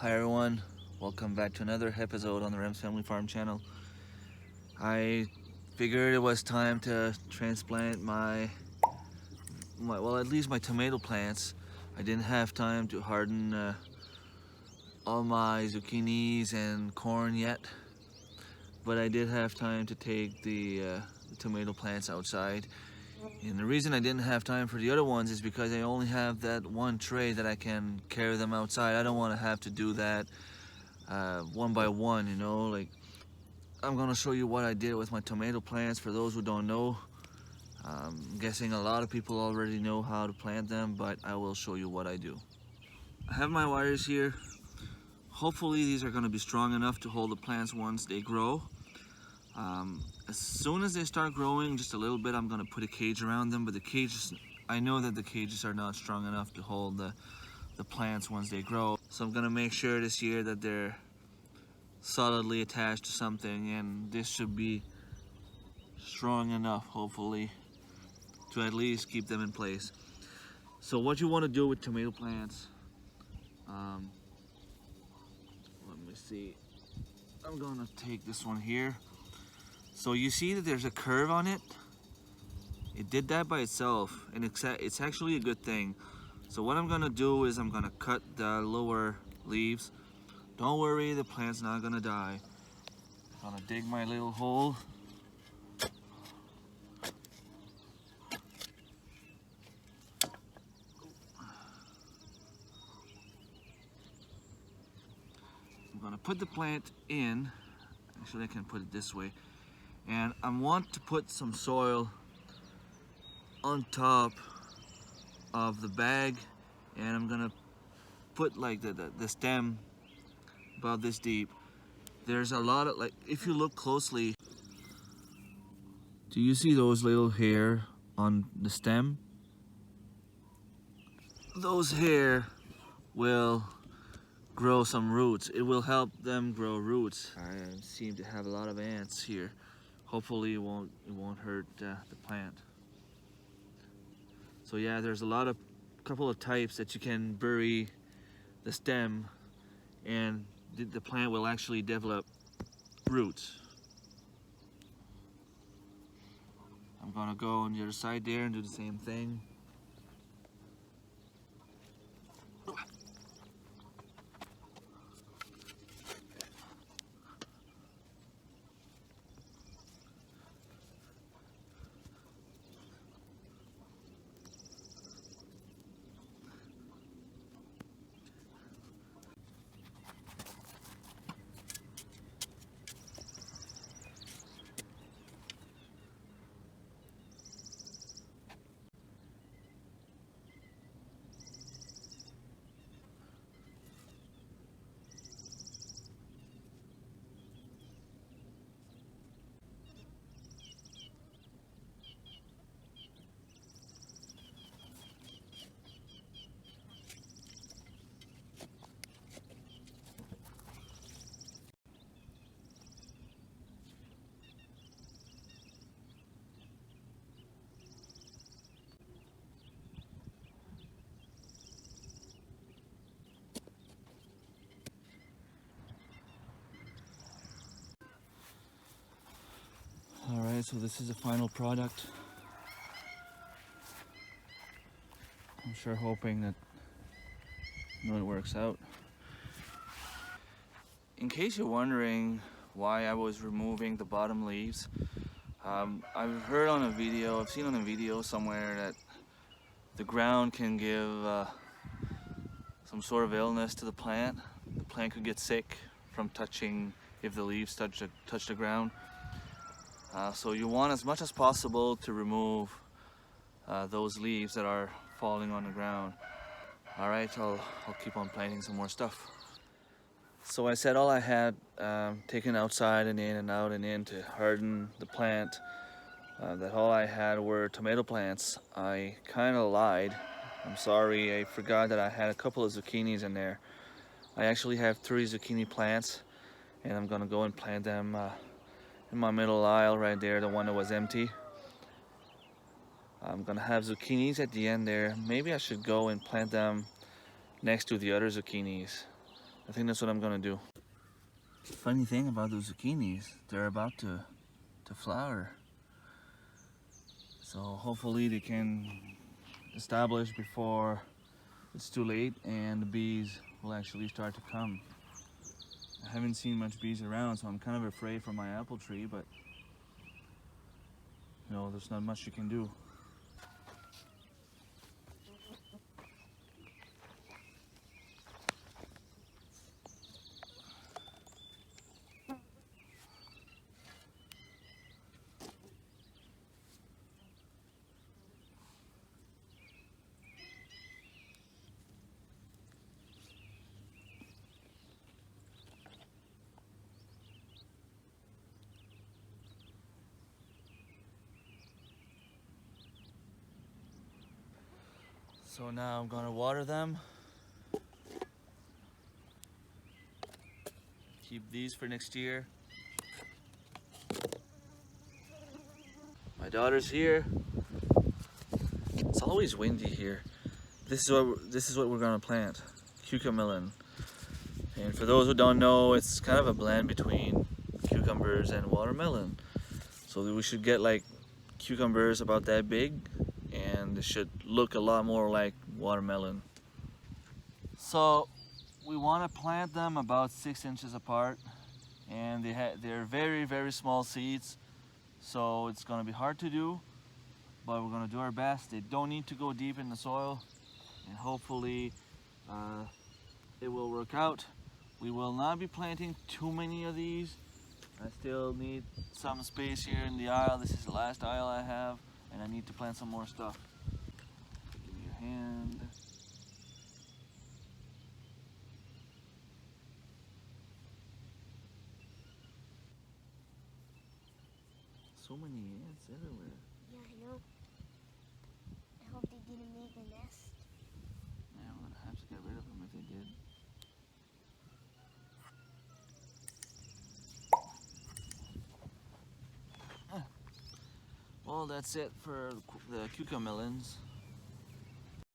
Hi everyone, welcome back to another episode on the Rams Family Farm channel. I figured it was time to transplant at least my tomato plants. I didn't have time to harden all my zucchinis and corn yet, but I did have time to take the tomato plants outside. And the reason I didn't have time for the other ones is because I only have that one tray that I can carry them outside. I don't want to have to do that one by one, you know. Like, I'm gonna show you what I did with my tomato plants. For those who don't know, I'm guessing a lot of people already know how to plant them, but I will show you what I do. I have my wires here. Hopefully these are gonna be strong enough to hold the plants once they grow. As soon as they start growing just a little bit, I'm gonna put a cage around them, but the cages, I know that the cages are not strong enough to hold the plants once they grow. So I'm gonna make sure this year that they're solidly attached to something, and this should be strong enough, hopefully, to at least keep them in place. So what you want to do with tomato plants, let me see, I'm gonna take this one here. So you see that there's a curve on it. It did that by itself, and it's actually a good thing. So what I'm gonna do is I'm gonna cut the lower leaves. Don't worry, the plant's not gonna die. I'm gonna dig my little hole. I'm gonna put the plant in. Actually, I can put it this way. And I want to put some soil on top of the bag, and I'm gonna put like the stem about this deep. There's a lot of, like, if you look closely, do you see those little hair on the stem? Those hair will grow some roots. It will help them grow roots. I seem to have a lot of ants here. Hopefully it won't hurt the plant. So yeah, there's a couple of types that you can bury the stem, and the plant will actually develop roots. I'm gonna go on the other side there and do the same thing. Alright, so this is the final product. I'm sure hoping that it works out. In case you're wondering why I was removing the bottom leaves, I've heard on a video, I've seen on a video somewhere that the ground can give some sort of illness to the plant. The plant could get sick from touching, if the leaves touch the ground. So you want as much as possible to remove those leaves that are falling on the ground. Alright, I'll keep on planting some more stuff. So I said all I had taken outside and in and out and in to harden the plant, that all I had were tomato plants. I kind of lied. I'm sorry, I forgot that I had a couple of zucchinis in there. I actually have 3 zucchini plants, and I'm gonna go and plant them in my middle aisle right there, the one that was empty. I'm gonna have zucchinis at the end there. Maybe I should go and plant them next to the other zucchinis. I think that's what I'm gonna do. Funny thing about those zucchinis, they're about to flower. So hopefully they can establish before it's too late and the bees will actually start to come. I haven't seen much bees around, so I'm kind of afraid for my apple tree, but you know, there's not much you can do. So now I'm gonna water them. Keep these for next year. My daughter's here. It's always windy here. This is what we're gonna plant, cucamelon. And for those who don't know, it's kind of a blend between cucumbers and watermelon. So we should get like cucumbers about that big, and it should look a lot more like watermelon. So we want to plant them about 6 inches apart, and they're very, very small seeds. So it's gonna be hard to do, but we're gonna do our best. They don't need to go deep in the soil, and hopefully it will work out. We will not be planting too many of these. I still need some space here in the aisle. This is the last aisle I have, and I need to plant some more stuff. Give me your hand. So many ants everywhere. Yeah, I know. I hope they didn't make a nest. Yeah, I'm gonna have to get rid of them if they did. Well, that's it for the cucamelons.